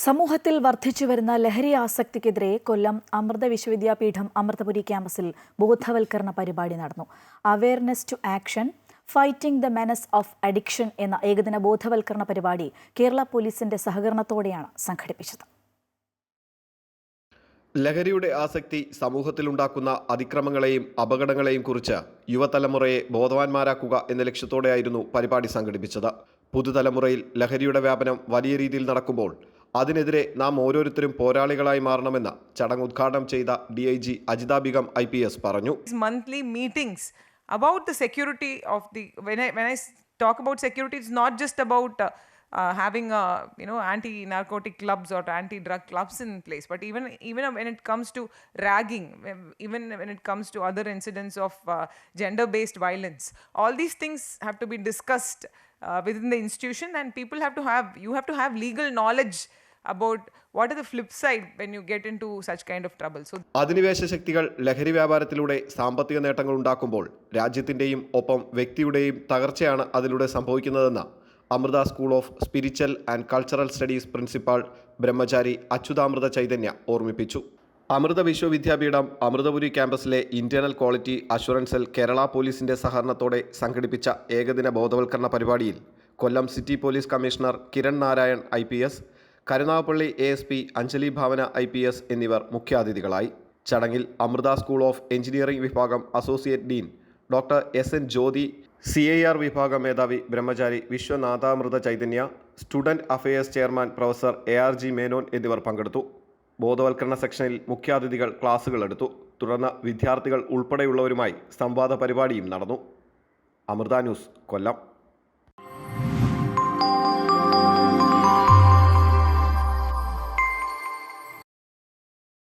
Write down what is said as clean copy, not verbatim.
സമൂഹത്തിൽ വർദ്ധിച്ചുവരുന്ന ലഹരി ആസക്തിക്കെതിരെ കൊല്ലം അമൃത വിശ്വവിദ്യാപീഠം അമൃതപുരി ക്യാമ്പസിൽ ബോധവൽക്കരണ പരിപാടി നടന്നു. Awareness to action, fighting the menace of addiction എന്ന ഏകദിന ബോധവൽക്കരണ പരിപാടി കേരള പോലീസിന്റെ സഹകരണത്തോടെയാണ് സംഘടിപ്പിച്ചത്. ലഹരിയുടെ ആസക്തി സമൂഹത്തിലുണ്ടാക്കുന്ന അതിക്രമങ്ങളെയും അപകടങ്ങളെയും കുറിച്ച് യുവതലമുറയെ ബോധവാന്മാരാക്കുക എന്ന ലക്ഷ്യത്തോടെയായിരുന്നു പരിപാടി സംഘടിപ്പിച്ചത്. പുതുതലമുറയിൽ ലഹരിയുടെ വ്യാപനം വലിയ രീതിയിൽ നടക്കുമ്പോൾ അതിനെതിരെ നാം ഓരോരുത്തരും പോരാളികളായി മാറണമെന്ന് ചടങ്ങ് ഉദ്ഘാടനം ചെയ്ത DIG അജിത ബീഗം IPS പറഞ്ഞു. Monthly meetings about the security of the when I talk about security, it's not just about having anti-narcotic clubs or anti-drug clubs in place, but even when it comes to ragging, even when it comes to other incidents of gender-based violence, all these things have to be discussed within the institution, and you have to have legal knowledge about what are the flip side when you get into such kind of trouble. So അധിനിവേശ ശക്തികൾ ലഹരി വ്യാപാരത്തിലൂടെ സാമ്പത്തിക നേട്ടങ്ങൾ ഉണ്ടാക്കുമ്പോൾ രാജ്യത്തിന്റെയും ഒപ്പം വ്യക്തിയുടെയും തകർച്ചയാണ് അതിലൂടെ സംഭവിക്കുന്നതെന്ന് Amrita school of spiritual and cultural studies principal Brahmachari Achyutamrita Chaitanya ഓർമ്മിപ്പിച്ചു. അമൃത വിശ്വവിദ്യാപീഠം അമൃതപുരി ക്യാമ്പസിലെ internal quality assurance cell Kerala പോലീസിന്റെ സഹകരണത്തോടെ സംഘടിപ്പിച്ച ഏകദിന ബോധവൽക്കരണ പരിപാടിയിൽ Kollam city police commissioner Kiran Narayan IPS, Karunagappally ASP Anjali Bhavana IPS എന്നിവർ മുഖ്യാതിഥികളായി. ചടങ്ങിൽ അമൃത സ്കൂൾ ഓഫ് എഞ്ചിനീയറിംഗ് വിഭാഗം associate dean doctor SN Jyothi, CIR വിഭാഗം മേധാവി Brahmachari Vishwanathamrita Chaitanya, student affairs chairman professor ARG Menon എന്നിവർ പങ്കെടുത്തു. ബോധവൽക്കരണ സെക്ഷനിൽ മുഖ്യാതിഥികൾ ക്ലാസുകൾ എടുത്തു. തുടർന്ന് വിദ്യാർത്ഥികൾ ഉൾപ്പെടെയുള്ളവരുമായി സംവാദ പരിപാടിയും നടന്നു. അമൃത ന്യൂസ്, കൊല്ലം.